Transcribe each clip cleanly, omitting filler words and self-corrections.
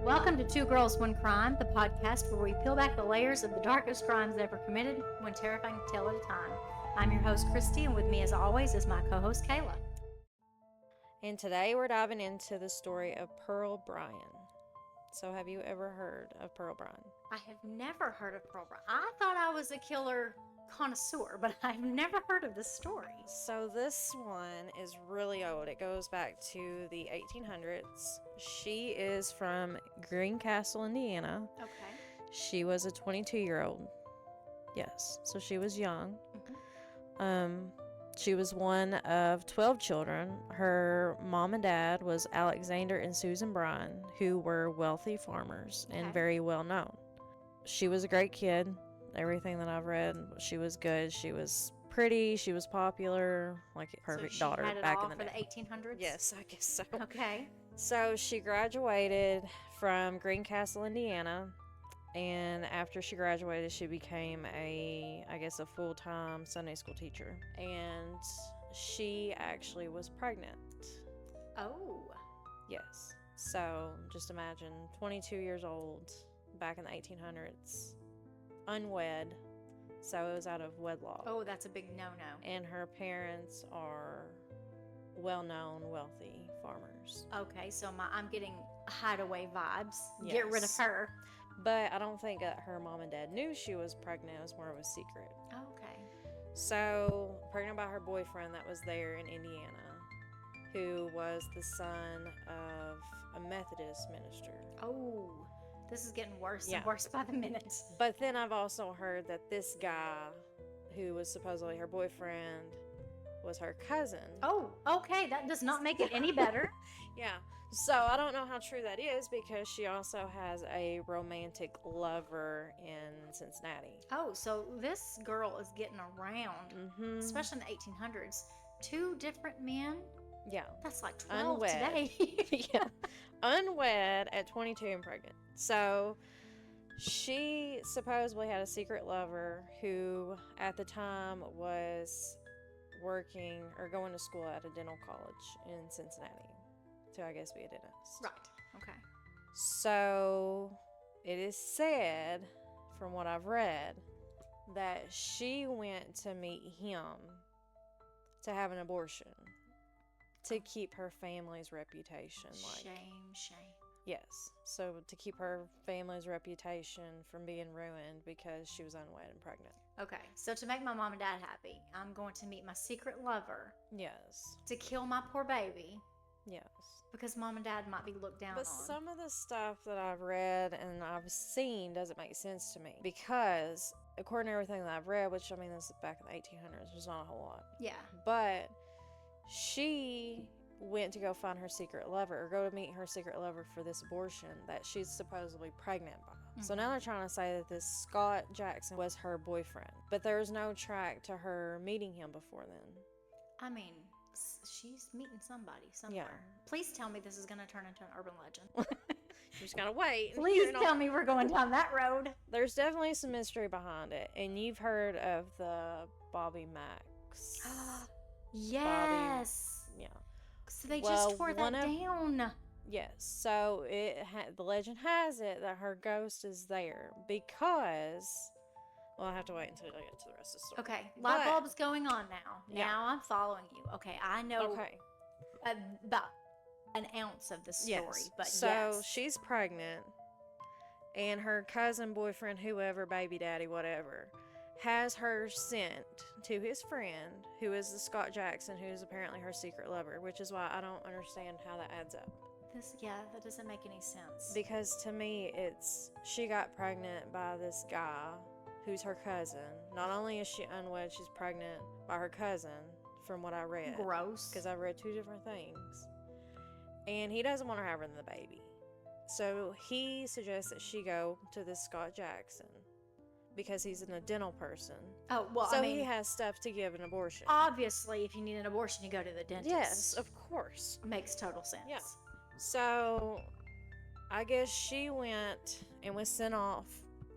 Welcome to Two Girls, One Crime, the podcast where we peel back the layers of the darkest crimes ever committed, one terrifying tale at a time. I'm your host, Christy, and with me, as always, is my co-host, Kayla. And today we're diving into the story of Pearl Bryan. So have you ever heard of Pearl Bryan? I have never heard of Pearl Bryan. I thought I was a killer connoisseur, but I've never heard of this story. So this one is really old. It goes back to the 1800s. She is from Greencastle, Indiana. Okay. She was a 22-year-old. Yes, so she was young. Mm-hmm. She was one of 12 children. Her mom and dad was Alexander and Susan Bryan, who were wealthy farmers and very well known. She was a great kid. Everything that I've read, she was good. She was pretty. She was popular, like a perfect daughter back in the day. For the 1800s? Yes, I guess so. Okay. So she graduated from Greencastle, Indiana, and after she graduated, she became a full-time Sunday school teacher. And she actually was pregnant. Oh. Yes. So just imagine 22 years old back in the 1800s. Unwed, so it was out of wedlock. Oh, that's a big no-no. And her parents are well-known, wealthy farmers. Okay, so I'm getting hideaway vibes. Yes. Get rid of her. But I don't think that her mom and dad knew she was pregnant. It was more of a secret. Okay. So, pregnant by her boyfriend that was there in Indiana, who was the son of a Methodist minister. Oh. This is getting worse and worse by the minute. But then I've also heard that this guy, who was supposedly her boyfriend, was her cousin. Oh, okay. That does not make it any better. Yeah. So I don't know how true that is because she also has a romantic lover in Cincinnati. Oh, so this girl is getting around, especially in the 1800s. 2 different men? Yeah. That's like 12 Unwed. today. Yeah. Unwed at 22 and pregnant. So she supposedly had a secret lover who at the time was working or going to school at a dental college in Cincinnati to, I guess, be a dentist. Right. Okay. So it is said, from what I've read, that she went to meet him to have an abortion to keep her family's reputation. Shame. Yes. So to keep her family's reputation from being ruined because she was unwed and pregnant. Okay. So to make my mom and dad happy, I'm going to meet my secret lover. Yes. To kill my poor baby. Yes. Because mom and dad might be looked down on. But some of the stuff that I've read and I've seen doesn't make sense to me. Because according to everything that I've read, which I mean this is back in the 1800s, there's not a whole lot. Yeah. But she went to go find her secret lover or go to meet her secret lover for this abortion that she's supposedly pregnant by. So now they're trying to say that this Scott Jackson was her boyfriend, but there's no track to her meeting him before then. I mean, she's meeting somebody somewhere. Yeah. Please tell me this is going to turn into an urban legend. You just gotta wait. Please tell me we're going down that road. There's definitely some mystery behind it, and you've heard of the Bobby Max. Yes. Bobby, yeah. So they just tore that down. Yes. So the legend has it that her ghost is there because. Well, I have to wait until I get to the rest of the story. Okay, light bulb's going on now. Yeah. Now I'm following you. Okay, I know about an ounce of the story, but so she's pregnant, and her cousin, boyfriend, whoever, baby daddy, whatever, has her sent to his friend, who is the Scott Jackson, who is apparently her secret lover, which is why I don't understand how that adds up. That doesn't make any sense. Because to me, she got pregnant by this guy who's her cousin. Not only is she unwed, she's pregnant by her cousin, from what I read. Gross. Because I've read 2 different things. And he doesn't want her having the baby. So he suggests that she go to this Scott Jackson because he's a dental person. Oh, well, so he has stuff to give an abortion. Obviously, if you need an abortion, you go to the dentist. Yes, of course. Makes total sense. Yeah. So I guess she went and was sent off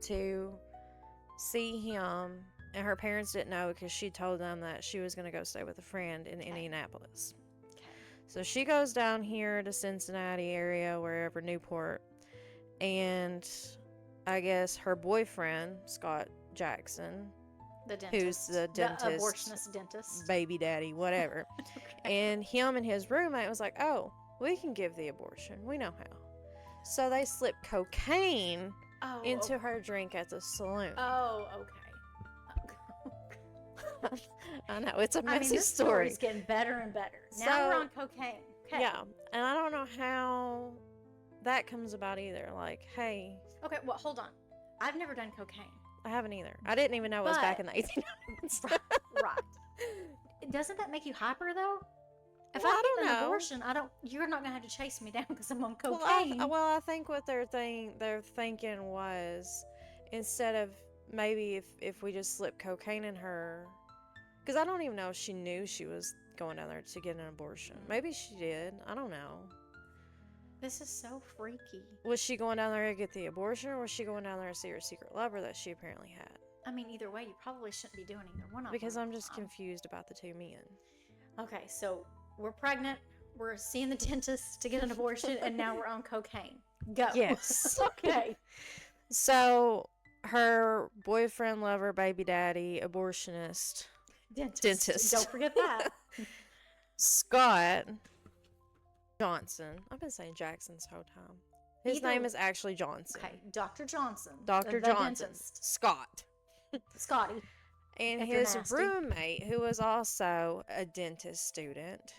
to see him, and her parents didn't know because she told them that she was going to go stay with a friend in Indianapolis. So she goes down here to Cincinnati area, wherever, Newport, And I guess her boyfriend, Scott Jackson, The dentist. who's the dentist, abortionist dentist. baby daddy, whatever. Okay. And him and his roommate was like, oh, we can give the abortion. We know how. So they slipped cocaine into her drink at the saloon. Oh, okay. I know, it's a messy this story. story's getting better and better. Now we're on cocaine. Okay. Yeah, and I don't know how that comes about either. Like, hey. Okay, well, hold on. I've never done cocaine. I haven't either. I didn't even know it was back in the 1800s. Right. Doesn't that make you hyper, though? If Well, I I don't get an know. abortion, you're not going to have to chase me down because I'm on cocaine. Well, I think what they're thinking was, instead of maybe if we just slip cocaine in her, because I don't even know if she knew she was going down there to get an abortion. Maybe she did. I don't know. This is so freaky. Was she going down there to get the abortion, or was she going down there to see her secret lover that she apparently had? I mean, either way, you probably shouldn't be doing either one of them. Because I'm just confused about the two men. Okay, so we're pregnant. We're seeing the dentist to get an abortion, and now we're on cocaine. Go. Yes. Okay. So her boyfriend, lover, baby daddy, abortionist, dentist. Don't forget that. Scott Johnson. I've been saying Jackson this whole time. His name is actually Johnson. Okay, Dr. Johnson. Dr. the Johnson. Dentist. Scott. Scotty. And If you're his nasty. roommate, who was also a dentist student,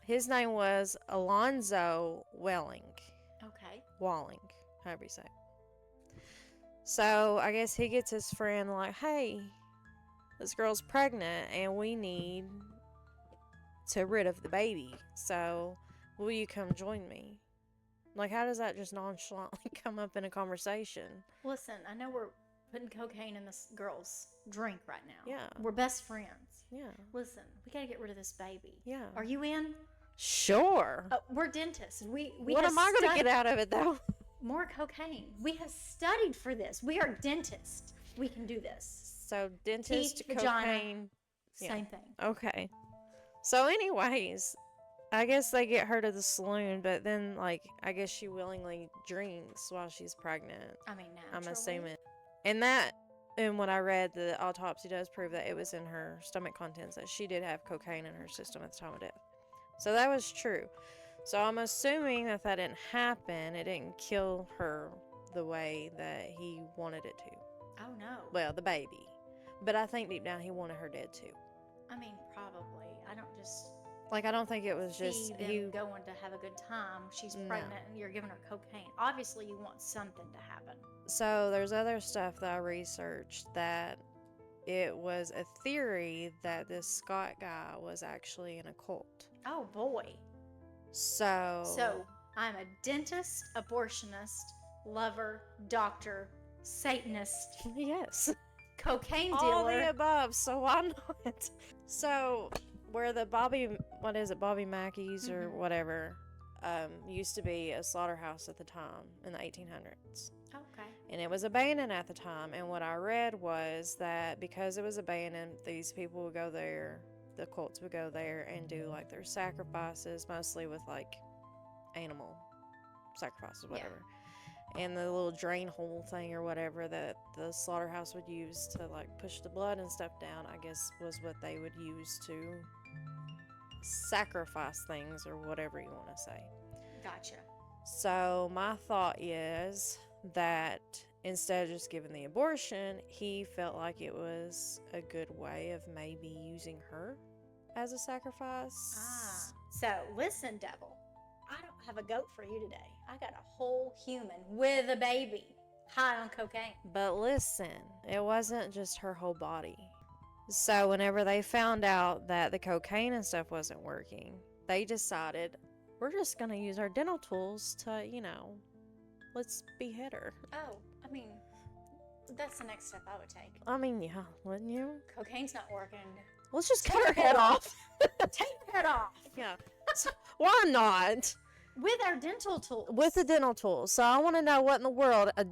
his name was Alonzo Okay. Walling, however you say it. So I guess he gets his friend like, hey, this girl's pregnant and we need to rid of the baby. So will you come join me? Like, how does that just nonchalantly come up in a conversation? Listen, I know we're putting cocaine in this girl's drink right now. Yeah. We're best friends. Yeah. Listen, we got to get rid of this baby. Yeah. Are you in? Sure. We're dentists. We What am I going to get out of it, though? More cocaine. We have studied for this. We are dentists. We can do this. So, dentist, Teeth, vagina, cocaine. Same thing. Okay. So, anyways, I guess they get her to the saloon, but then, like, I guess she willingly drinks while she's pregnant. I mean, I'm assuming. And what I read, the autopsy does prove that it was in her stomach contents, that she did have cocaine in her system at the time of death. So that was true. So I'm assuming that didn't happen. It didn't kill her the way that he wanted it to. Oh, no. Well, the baby. But I think deep down he wanted her dead too. I mean, probably. I don't just Like, I don't think it was just see them going to have a good time. She's pregnant and you're giving her cocaine. Obviously, you want something to happen. So there's other stuff that I researched that it was a theory that this Scott guy was actually in a cult. Oh, boy. So I'm a dentist, abortionist, lover, doctor, Satanist, yes, cocaine dealer. all the above. So why not? So where the Bobby Mackey's or whatever used to be a slaughterhouse at the time in the 1800s. Okay. And it was abandoned at the time. And what I read was that because it was abandoned, these people would go there, the cults would go there and do like their sacrifices, mostly with like animal sacrifices, whatever. And the little drain hole thing or whatever that the slaughterhouse would use to like push the blood and stuff down, I guess was what they would use to sacrifice things or whatever you want to say. Gotcha. So my thought is that instead of just giving the abortion, he felt like it was a good way of maybe using her as a sacrifice. So listen, devil, I don't have a goat for you today. I got a whole human with a baby high on cocaine. But listen, it wasn't just her whole body. So whenever they found out that the cocaine and stuff wasn't working, they decided, we're just going to use our dental tools to, let's behead her. Oh, I mean, that's the next step I would take. I mean, yeah, wouldn't you? Cocaine's not working. Let's just Take cut her her head head off. Take your head off. Yeah. So, why not? With our dental tools. With the dental tools. So I want to know what in the world a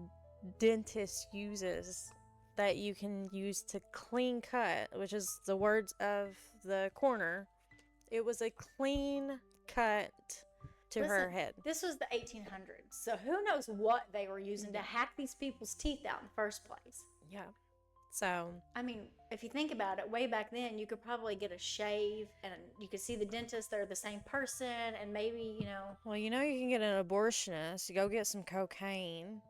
dentist uses that you can use to clean cut, which is the words of the coroner. It was a clean cut to her head. This was the 1800s, so who knows what they were using to hack these people's teeth out in the first place. Yeah. So, I mean, if you think about it, way back then, you could probably get a shave and you could see the dentist, they're the same person, and maybe, well, you can get an abortionist, you go get some cocaine,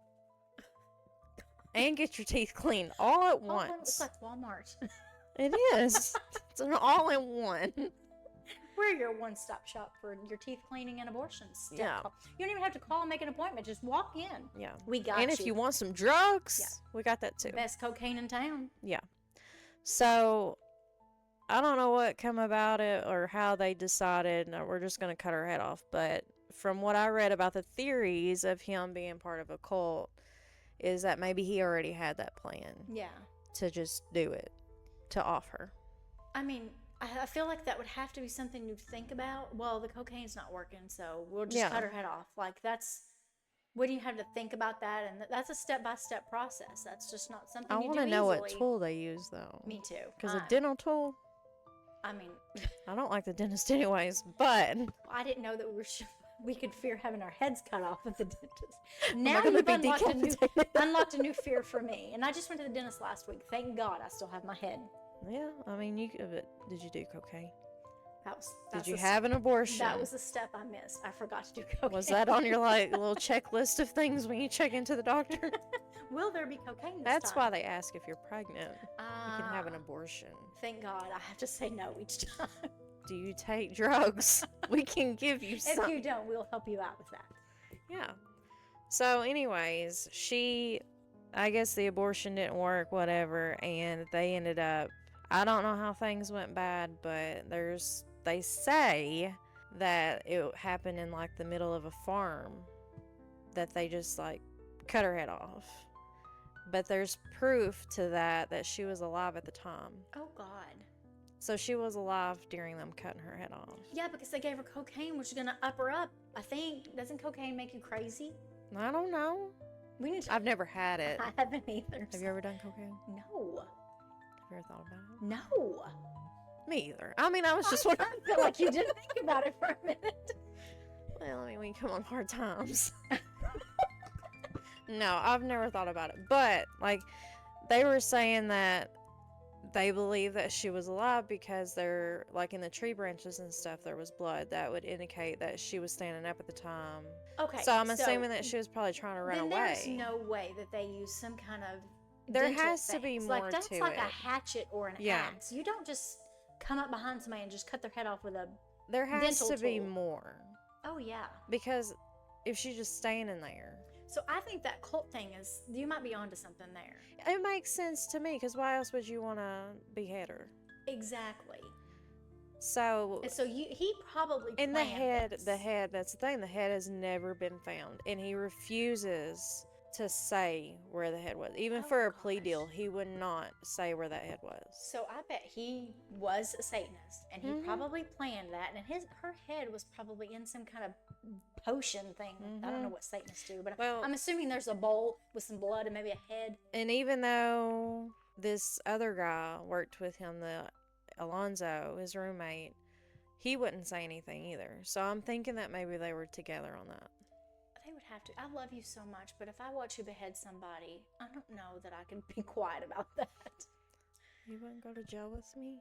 and get your teeth cleaned all at once. It's like Walmart. It is. It's an all-in-one. We're your one-stop shop for your teeth cleaning and abortions. Yeah. You don't even have to call and make an appointment. Just walk in. Yeah. We got you. And if you want some drugs, we got that too. Best cocaine in town. Yeah. So, I don't know what come about it or how they decided, no, we're just going to cut her head off. But from what I read about the theories of him being part of a cult, is that maybe he already had that plan. Yeah. To just do it. To off her. I mean, I feel like that would have to be something you think about. Well, the cocaine's not working, so we'll just cut her head off. Like, what do you have to think about that? And that's a step-by-step process. That's just not something you do easily. I want to know what tool they use, though. Me too. Because a dental tool, I mean... I don't like the dentist anyways, but... I didn't know that we could fear having our heads cut off with the dentist. Now you've unlocked a new fear for me. And I just went to the dentist last week. Thank God I still have my head. Yeah, I mean, did you do cocaine? Did you That's have an abortion? That was the step I missed. I forgot to do cocaine. Was that on your little checklist of things when you check into the doctor? Will there be cocaine this That's time? why they ask if you're pregnant. You can have an abortion. Thank God. I have to say no each time. Do you take drugs? We can give you some. If you don't, we'll help you out with that. Yeah. So anyways, I guess the abortion didn't work, whatever, and they ended up, I don't know how things went bad, but they say that it happened in like the middle of a farm, that they just like cut her head off. But there's proof to that she was alive at the time. Oh God. So she was alive during them cutting her head off. Yeah, because they gave her cocaine, which is going to up her up. I think. Doesn't cocaine make you crazy? I don't know. I've never had it. I haven't either. Have you ever done cocaine? No. Have you ever thought about it? No. Me either. I mean, I was just wondering. I feel like you didn't think about it for a minute. Well, I mean, we come on hard times. No, I've never thought about it. But, like, they were saying that they believe that she was alive because they're, like, in the tree branches and stuff, there was blood that would indicate that she was standing up at the time. Okay. So I'm assuming that she was probably trying to run away. There's no way that they use some kind of there has to be more that's to like it. a hatchet or an axe. You don't just come up behind somebody and just cut their head off with a There has dental to be tool. more. Oh, yeah. Because if she's just standing there. So I think that cult thing is, you might be onto something there. It makes sense to me, because why else would you want to behead her? Exactly. So he probably in planned this. the head, that's the thing, the head has never been found, and he refuses to say where the head was. Even for a plea deal, he would not say where that head was. So I bet he was a Satanist, and he probably planned that, and her head was probably in some kind of potion thing. I don't know what Satanists do, but I'm assuming there's a bowl with some blood and maybe a head. And even though this other guy worked with him, Alonzo, his roommate, he wouldn't say anything either. So I'm thinking that maybe they were together on that. They would have to. I love you so much, but if I watch you behead somebody, I don't know that I can be quiet about that. You wouldn't go to jail with me?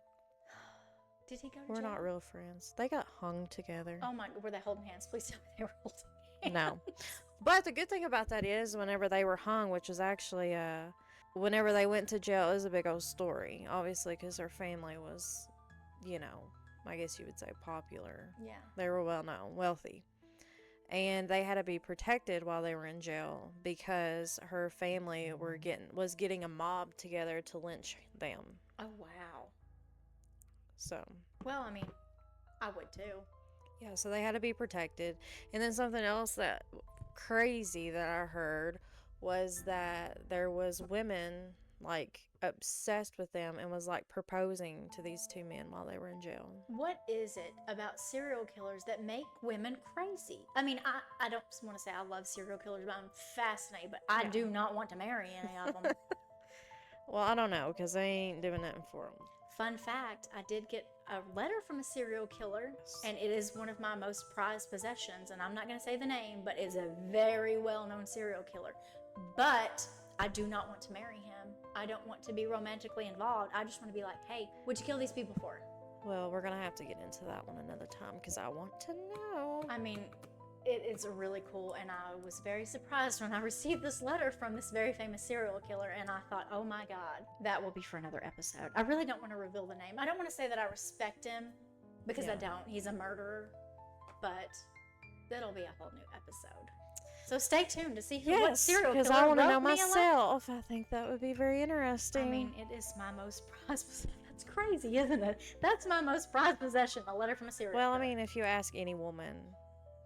Did he go to jail? We're not real friends. They got hung together. Oh my, were they holding hands? Please tell me they were holding hands. No. But the good thing about that is whenever they were hung, which was actually, whenever they went to jail, it was a big old story. Obviously, because their family was, I guess you would say popular. Yeah. They were well known, wealthy. And they had to be protected while they were in jail because her family was getting a mob together to lynch them. Oh, wow. So. Well, I mean, I would too. Yeah, so they had to be protected. And then something else that crazy that I heard was that there was women like obsessed with them and was like proposing to these two men while they were in jail. What is it about serial killers that make women crazy? I mean, I don't want to say I love serial killers, but I'm fascinated, but I do not want to marry any of them. Well, I don't know, because they ain't doing nothing for them. Fun fact, I did get a letter from a serial killer, and it is one of my most prized possessions. And I'm not going to say the name, but it's a very well-known serial killer. But I do not want to marry him. I don't want to be romantically involved. I just want to be like, hey, what'd you kill these people for? Well, we're going to have to get into that one another time because I want to know. I mean, it's really cool, and I was very surprised when I received this letter from this very famous serial killer, and I thought, oh my God, that will be for another episode. I really don't want to reveal the name. I don't want to say that I respect him, because I don't. He's a murderer, but that'll be a whole new episode. So stay tuned to see what serial killer because I want to know wrote me a myself. I think that would be very interesting. I mean, it is my most prized possession. That's crazy, isn't it? That's my most prized possession, a letter from a serial killer. Well, I mean, if you ask any woman,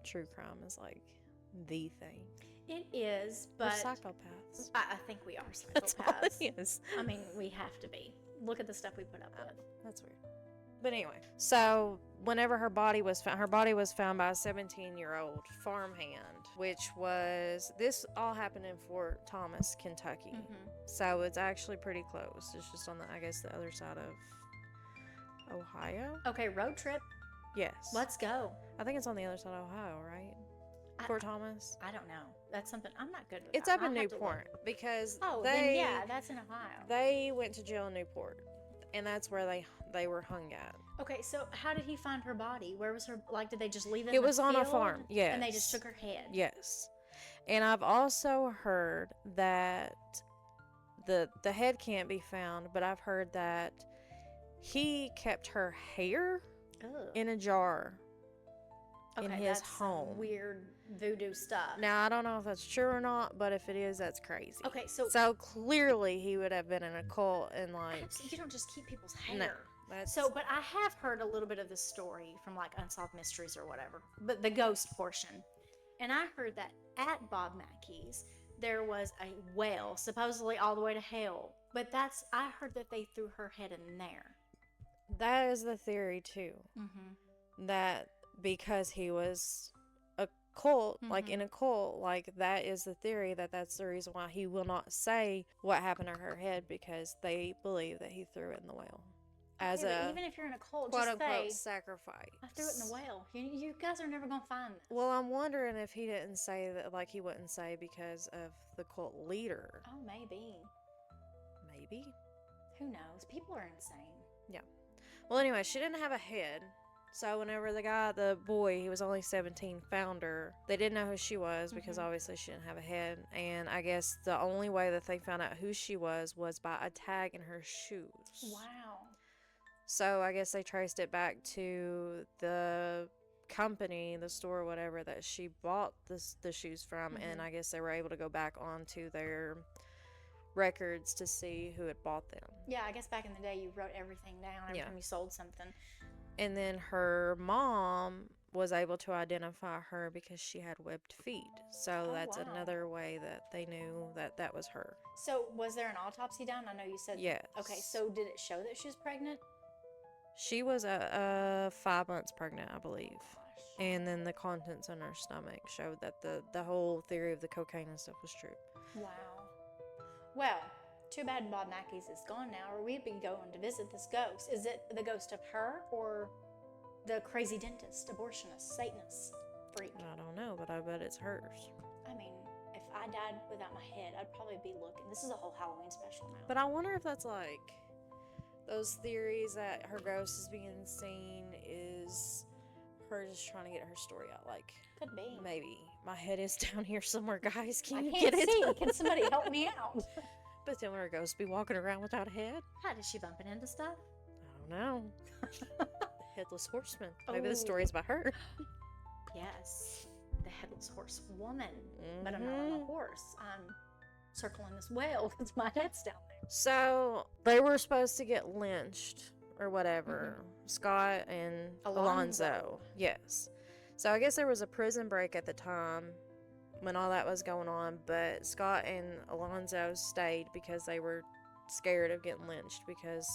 true crime is like the thing. It is, but we're psychopaths. I think we are psychopaths. That's all it is. I mean, we have to be. Look at the stuff we put up with. That's weird. But anyway, so whenever her body was found by a 17-year-old farmhand, which was, this all happened in Fort Thomas, Kentucky. Mm-hmm. So it's actually pretty close. It's just on the, I guess, the other side of Ohio. Okay, road trip. Yes. Let's go. I think it's on the other side of Ohio, right? Fort Thomas. I don't know. That's something I'm not good with. It's up in Newport because that's in Ohio. They went to jail in Newport, and that's where they were hung at. Okay, so how did he find her body? Where was her? Like, did they just leave it? It was on a farm. Yes. And they just took her head. Yes. And I've also heard that the head can't be found, but I've heard that he kept her hair in a jar in his home. Weird voodoo stuff. Now, I don't know if that's true or not, but if it is, that's crazy. Okay, so clearly he would have been in a cult and like... You don't just keep people's hair. No. But I have heard a little bit of this story from like Unsolved Mysteries or whatever, but the ghost portion. And I heard that at Bob Mackey's, there was a well, supposedly all the way to hell. But I heard that they threw her head in there. That is the theory too. Mm-hmm. That because he was a cult, mm-hmm. like in a cult, like that is the theory that's the reason why he will not say what happened to her head, because they believe that he threw it in the well. As even if you're in a cult, quote just unquote say, sacrifice. I threw it in the well. You guys are never gonna find this. Well, I'm wondering if he didn't say that, like he wouldn't say because of the cult leader. Oh, maybe. Who knows? People are insane. Yeah. Well, anyway, she didn't have a head. So whenever the boy, he was only 17, found her, they didn't know who she was because obviously she didn't have a head. And I guess the only way that they found out who she was by a tag in her shoes. Wow. So I guess they traced it back to the company, the store, whatever, that she bought the shoes from. And I guess they were able to go back onto their records to see who had bought them. Yeah, I guess back in the day you wrote everything down every time you sold something. And then her mom was able to identify her because she had webbed feet. So that's another way that they knew that was her. So was there an autopsy done? I know you said... Yes. Okay, so did it show that she was pregnant? She was 5 months pregnant, I believe. Gosh. And then the contents in her stomach showed that the whole theory of the cocaine and stuff was true. Wow. Well, too bad Bob Mackey's is gone now, or we'd be going to visit this ghost. Is it the ghost of her or the crazy dentist, abortionist, Satanist freak? I don't know, but I bet it's hers. I mean, if I died without my head, I'd probably be looking. This is a whole Halloween special now. But I wonder if that's like those theories that her ghost is being seen is her just trying to get her story out. Like, could be. Maybe. My head is down here somewhere, guys. Can you get it? See. Can somebody help me out? But then would her ghost be walking around without a head? How did she bumping into stuff? I don't know. The Headless Horseman. Maybe the story's about her. Yes. The Headless Horsewoman. But I'm not on a horse. I'm circling this well because my head's down there. So they were supposed to get lynched or whatever. Scott and Alonzo. Yes. So I guess there was a prison break at the time when all that was going on, but Scott and Alonzo stayed because they were scared of getting lynched, because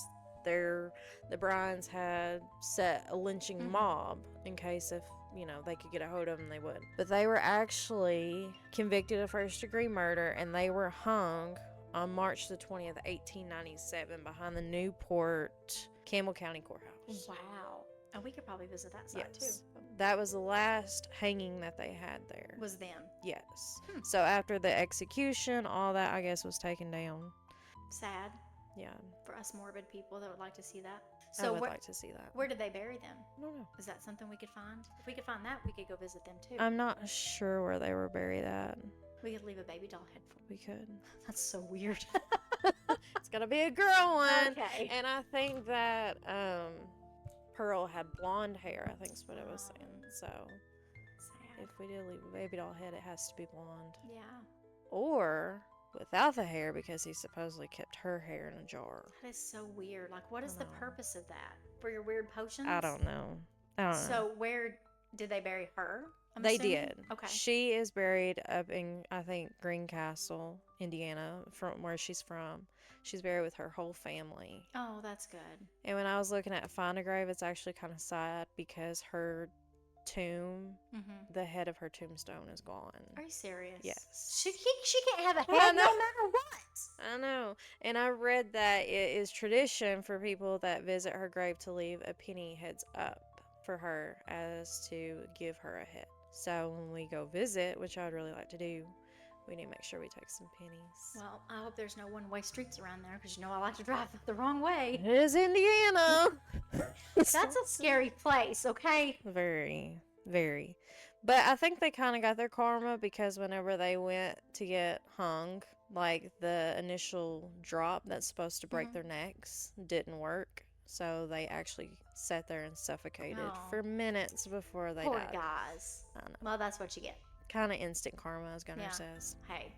the Bryans had set a lynching mob in case if they could get a hold of them, they would. But they were actually convicted of first-degree murder, and they were hung on March the 20th, 1897 behind the Newport Campbell County Courthouse. Wow. And we could probably visit that side too. That was the last hanging that they had there. Was them. Yes. So after the execution, all that, I guess, was taken down. Sad. Yeah. For us morbid people that would like to see that. So I would like to see that. Where did they bury them? I don't know. Is that something we could find? If we could find that, we could go visit them too. I'm not sure where they were buried at. We could leave a baby doll head for them. We could. That's so weird. It's gotta be a girl one. Okay. And I think that Pearl had blonde hair, I think is what it was saying. So Sad. if we did leave a baby doll head, it has to be blonde. Yeah. Or without the hair, because he supposedly kept her hair in a jar. That is so weird. Like, what is the purpose of that? For your weird potions? I don't know. So where did they bury her? They did. Okay. She is buried up in, I think, Greencastle, Indiana, from where she's from. She's buried with her whole family. Oh, that's good. And when I was looking at Find a Grave, it's actually kind of sad because her tomb, the head of her tombstone is gone. Are you serious? Yes. She can't have a head no matter what. I know. And I read that it is tradition for people that visit her grave to leave a penny heads up for her as to give her a head. So when we go visit, which I would really like to do, we need to make sure we take some pennies. Well, I hope there's no one-way streets around there because I like to drive the wrong way. It is Indiana. That's a scary place, okay? Very, very. But I think they kind of got their karma because whenever they went to get hung, like the initial drop that's supposed to break their necks didn't work. So they actually sat there and suffocated for minutes before they died. Poor guys. I know. Well, that's what you get. Kind of instant karma, as Gunnar says. Hey.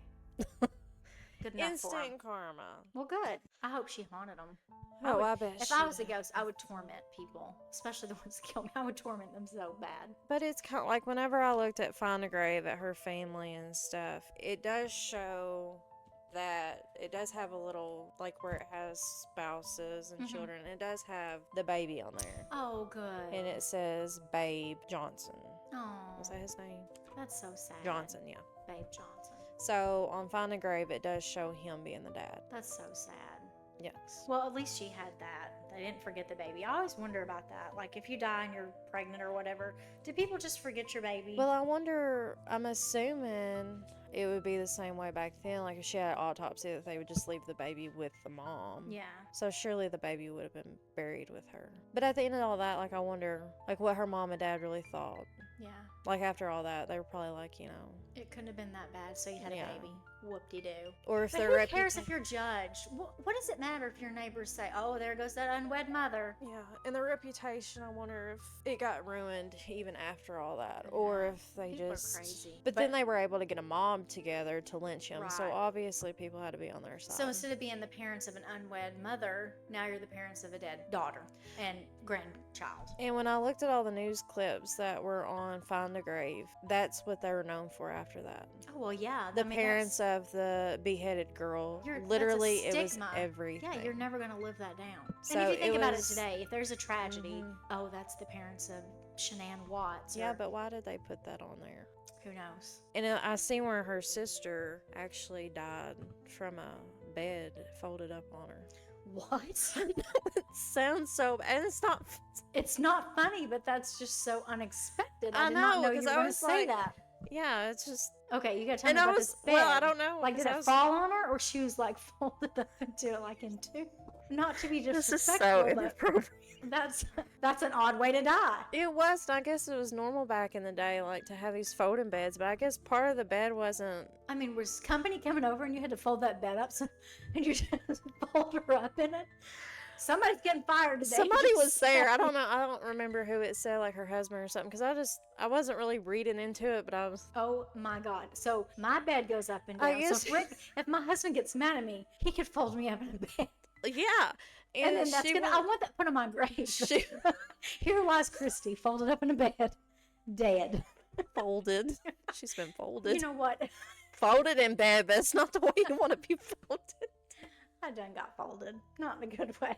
Good enough for 'em. Instant karma. Well, good. I hope she haunted them. I bet if I was a ghost, I would torment people, especially the ones that kill me. I would torment them so bad. But it's kind of like whenever I looked at Find a Grave at her family and stuff, it does show that it does have a little, like where it has spouses and children, it does have the baby on there. Oh, good. And it says Babe Johnson. Oh. Was that his name? That's so sad. Johnson, yeah. Babe Johnson. So on Find a Grave, it does show him being the dad. That's so sad. Yes. Well, at least she had that. They didn't forget the baby. I always wonder about that. Like, if you die and you're pregnant or whatever, do people just forget your baby? Well, I wonder, I'm assuming it would be the same way back then. Like, if she had an autopsy, that they would just leave the baby with the mom. Yeah. So surely the baby would have been buried with her. But at the end of all that, like, I wonder, like, what her mom and dad really thought. Yeah. Like, after all that, they were probably like, you know. It couldn't have been that bad, so you had a baby. Whoop-de-doo. Or if but they're who cares if you're judged? What does it matter if your neighbors say, oh, there goes that unwed mother? Yeah, and their reputation, I wonder if it got ruined even after all that. Or if they people just... are crazy. But then they were able to get a mob together to lynch him. Right. So obviously people had to be on their side. So instead of being the parents of an unwed mother, now you're the parents of a dead daughter and grandchild. And when I looked at all the news clips that were on Find a Grave, that's what they were known for after that. Oh, well, yeah. The parents of the beheaded girl, that's literally, a it was stigma. everything. Yeah, you're never going to live that down. So and if you think about it was- today, if there's a tragedy, oh, that's the parents of Shanann Watts. Yeah, or but why did they put that on there? who knows? And I seen where her sister actually died from a bed folded up on her. What? It sounds so bad. And it's not... It's not funny, but that's just so unexpected. I did not know, know you were 'cause I going to was say like- that. Yeah, it's just... Okay, you got to tell And me I about was... this bed. Well, I don't know. Like, did it fall on her, or she was, like, folded up into it, like, in two? Not to be This is disrespectful, so but inappropriate. that's an odd way to die. It was. I guess it was normal back in the day, like, to have these folding beds. But I guess part of the bed wasn't... I mean, was company coming over and you had to fold that bed up, and you just fold her up in it? Somebody's getting fired today. Somebody was there. I don't know. I don't remember who it said, like her husband or something, because I wasn't really reading into it, but I was... Oh my God. So my bed goes up and down. I guess... So if my husband gets mad at me, he could fold me up in a bed. Yeah. And then that's I want that put on my grave. Here lies Christy, folded up in a bed, dead. Folded. She's been folded. You know what? Folded in bed, but it's not the way you want to be folded. I done got folded. Not in a good way.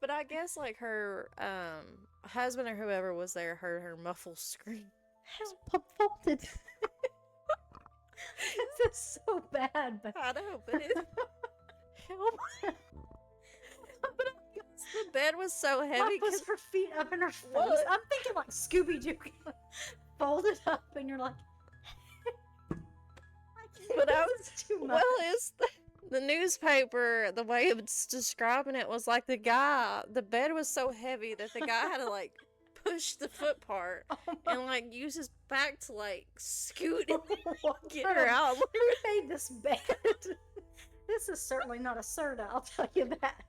But I guess like her husband or whoever was there heard her muffled scream. Help, I'm folded. This is so bad, but I know, but it help. But I guess The bed was so heavy. Why was her feet up in her face? What? I'm thinking like Scooby-Doo. Folded up, and you're like, But I was too much. Well, it's the newspaper, the way it's describing it was like the bed was so heavy that the guy had to like push the foot part and like use his back to like scoot and get her out. Who made this bed? This is certainly not a Serta, I'll tell you that.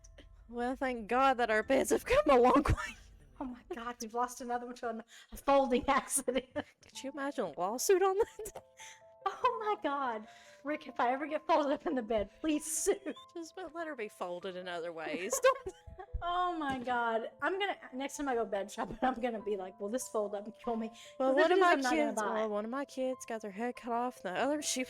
Well, thank God that our beds have come a long way. Oh my God, we've lost another one to a folding accident. Could you imagine a lawsuit on that? Oh my God. Rick, if I ever get folded up in the bed, please sue. Just let her be folded in other ways. Oh my God. Next time I go bed shopping, I'm going to be like, will this fold up and kill me? Well, one of my kids got their head cut off, and the other, she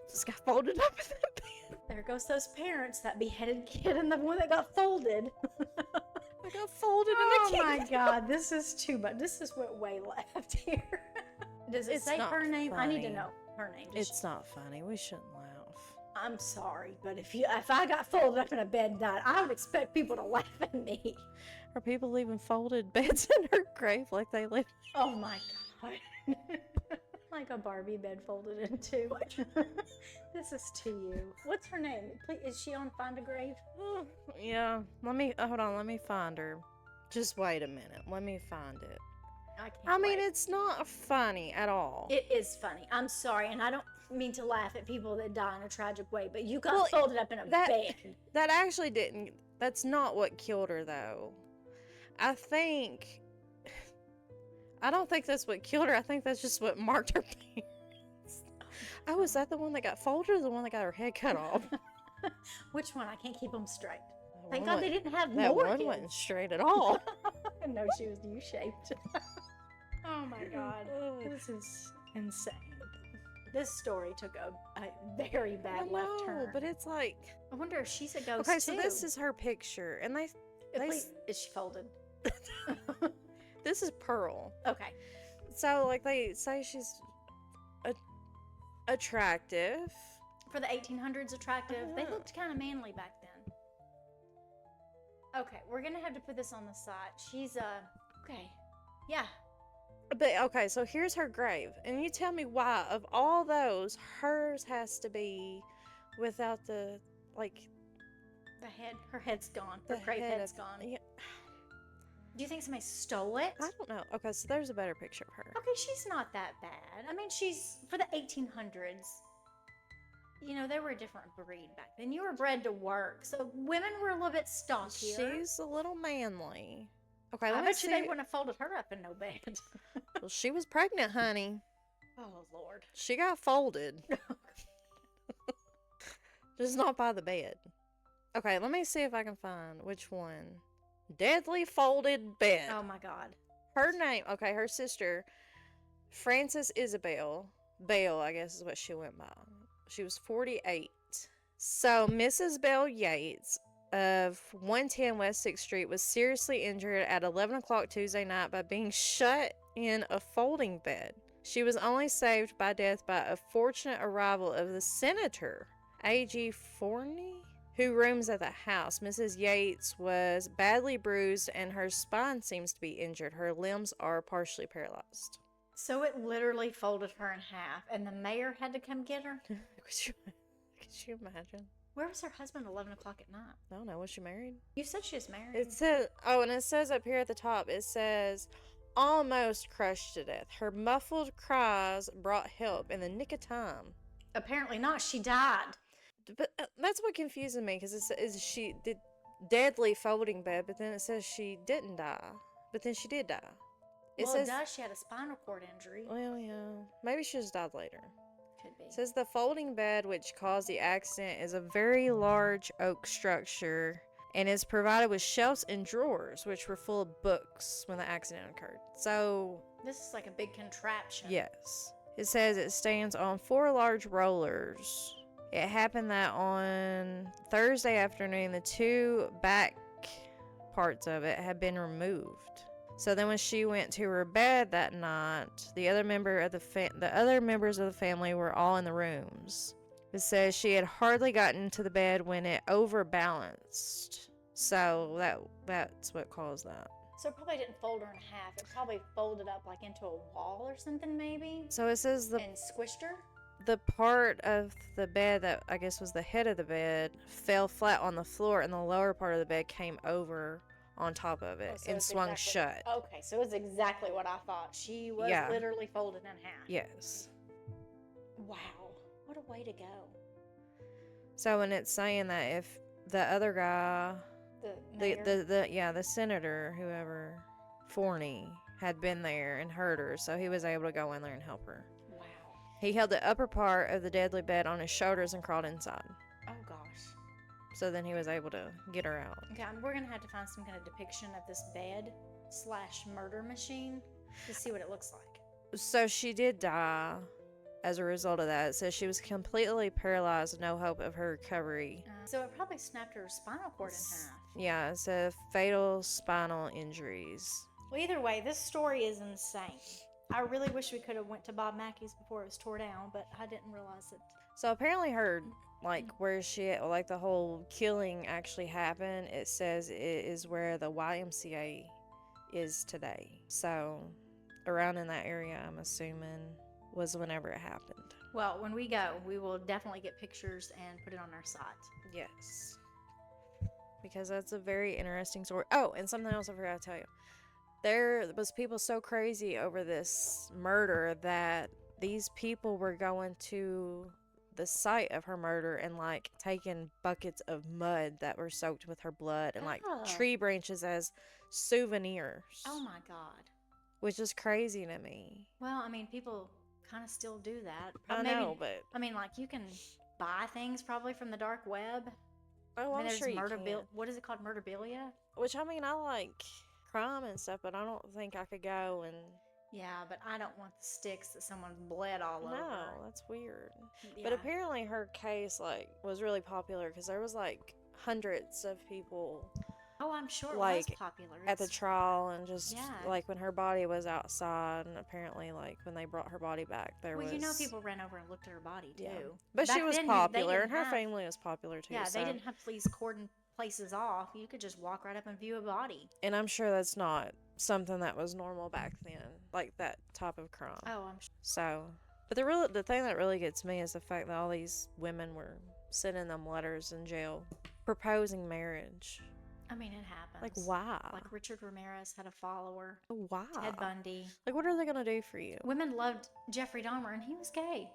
just got folded up in that bed. There goes those parents, that beheaded kid and the one that got folded. I got folded in the kid. Oh my God, this is too much. This is what way left here. Does it say her name? Funny. I need to know her name. It's not funny. We shouldn't laugh. I'm sorry, but if I got folded up in a bed and died, I would expect people to laugh at me. Are people leaving folded beds in her grave like they live? Oh my God. Like a Barbie bed folded in two. This is to you. What's her name? Please, is she on Find a Grave? Yeah. Hold on. Let me find her. Just wait a minute. Let me find it. I mean, it's not funny at all. It is funny. I'm sorry, and I don't mean to laugh at people that die in a tragic way, but you got folded up in a bed. That actually didn't. That's not what killed her, though. I don't think that's what killed her. I think that's just what marked her parents. Oh, was that the one that got folded or the one that got her head cut off? Which one? I can't keep them straight. Thank God they didn't have that more one kids. Wasn't straight at all. No, she was U-shaped. Oh my God. This is insane. This story took a very bad left turn. But it's like, I wonder if she's a ghost okay, too. so this is her picture, and is she folded? This is Pearl. Okay. So like they say she's attractive. For the 1800s, attractive. They looked kind of manly back then. Okay, we're gonna have to put this on the side. She's okay. Yeah. But okay, so here's her grave, and you tell me why of all those, hers has to be without the head. Her head's gone. Her grave head's gone. Yeah. Do you think somebody stole it? I don't know. Okay, so there's a better picture of her. Okay, she's not that bad. I mean, she's for the 1800s. You know, they were a different breed back then. You were bred to work, so women were a little bit stockier. She's a little manly. Okay, I bet you they wouldn't have folded her up in no bed. Well, she was pregnant, honey. Oh, Lord. She got folded. Just not by the bed. Okay, let me see if I can find which one. Deadly folded bed. Oh, my God. Her name, okay, her sister, Frances Isabel Bell, I guess is what she went by. She was 48. So, Mrs. Bell Yates of 110 West 6th Street was seriously injured at 11 o'clock Tuesday night by being shut in a folding bed. She was only saved by death by a fortunate arrival of the senator, A.G. Forney, who rooms at the house. Mrs. Yates was badly bruised and her spine seems to be injured. Her limbs are partially paralyzed. So it literally folded her in half, and the mayor had to come get her? Could you imagine? Where was her husband 11 o'clock at night? I don't know. Was she married? You said she was married. It says, and it says up here at the top, it says, almost crushed to death. Her muffled cries brought help in the nick of time. Apparently not. She died. But that's what confuses me, because she did deadly folding bed, but then it says she didn't die. But then she did die. It does. She had a spinal cord injury. Well, yeah. Maybe she just died later. Could be. It says the folding bed which caused the accident is a very large oak structure and is provided with shelves and drawers which were full of books when the accident occurred. So this is like a big contraption. Yes. It says it stands on 4 large rollers. It happened that on Thursday afternoon, the 2 back parts of it had been removed. So then when she went to her bed that night, the other members of the family were all in the rooms. It says she had hardly gotten to the bed when it overbalanced So that's what caused that. So it probably didn't fold her in half. It probably folded up like into a wall or something, maybe. So it says and squished her. The part of the bed that I guess was the head of the bed fell flat on the floor, and the lower part of the bed came over on top of it and swung shut. Okay, so it's exactly what I thought. She was literally folded in half. Yes. Wow, what a way to go. So, and it's saying that if the other guy, the senator, whoever, Forney, had been there and heard her, so he was able to go in there and help her. Wow. He held the upper part of the deadly bed on his shoulders and crawled inside. Oh, gosh. So then he was able to get her out. Okay, we're going to have to find some kind of depiction of this bed/murder machine to see what it looks like. So she did die as a result of that. It says she was completely paralyzed, no hope of her recovery. So it probably snapped her spinal cord in half. Yeah, it said fatal spinal injuries. Well, either way, this story is insane. I really wish we could have went to Bob Mackey's before it was tore down, but I didn't realize it. So apparently her, where the whole killing actually happened, it says it is where the YMCA is today. So around in that area, I'm assuming, was whenever it happened. Well, when we go, we will definitely get pictures and put it on our site. Yes. Because that's a very interesting story. Oh, and something else I forgot to tell you. There was people so crazy over this murder that these people were going to the site of her murder and taking buckets of mud that were soaked with her blood and tree branches as souvenirs. Oh my God. Which is crazy to me. Well, I mean, people kind of still do that. I know, but I mean, you can buy things probably from the dark web. Oh, I'm sure you can. What is it called? Murderabilia? Which, I mean, I like crime and stuff, but I don't think I could go and... Yeah, but I don't want the sticks that someone bled all over. No, that's weird. Yeah. But apparently her case, was really popular because there was, hundreds of people... Oh, I'm sure it was popular. At the trial and just, when her body was outside, and apparently, when they brought her body back, there was... Well, people ran over and looked at her body, too. Yeah. But she was popular, and her family was popular, too. Yeah, they didn't have police cordon places off. You could just walk right up and view a body. And I'm sure that's not something that was normal back then, that type of crime. Oh, I'm sure. So, but the thing that really gets me is the fact that all these women were sending them letters in jail proposing marriage. I mean, it happens. Why? Richard Ramirez had a follower. Why? Ted Bundy. What are they going to do for you? Women loved Jeffrey Dahmer, and he was gay.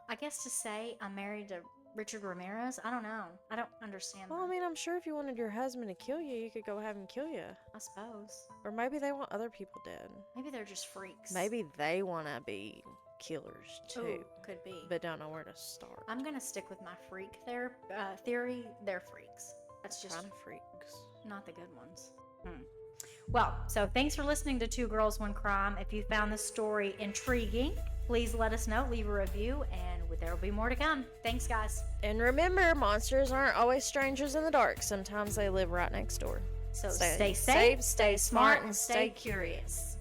I guess to say I'm married to Richard Ramirez, I don't know. I don't understand Well, that. I mean, I'm sure if you wanted your husband to kill you, you could go have him kill you. I suppose. Or maybe they want other people dead. Maybe they're just freaks. Maybe they want to be killers, too. Ooh, could be. But don't know where to start. I'm going to stick with my freak theory. They're freaks. That's just... Kind of freaks. Not the good ones. Well, so thanks for listening to Two Girls, One Crime. If you found this story intriguing, please let us know. Leave a review, and there will be more to come. Thanks, guys. And remember, monsters aren't always strangers in the dark. Sometimes they live right next door. So stay safe, stay smart, and stay curious.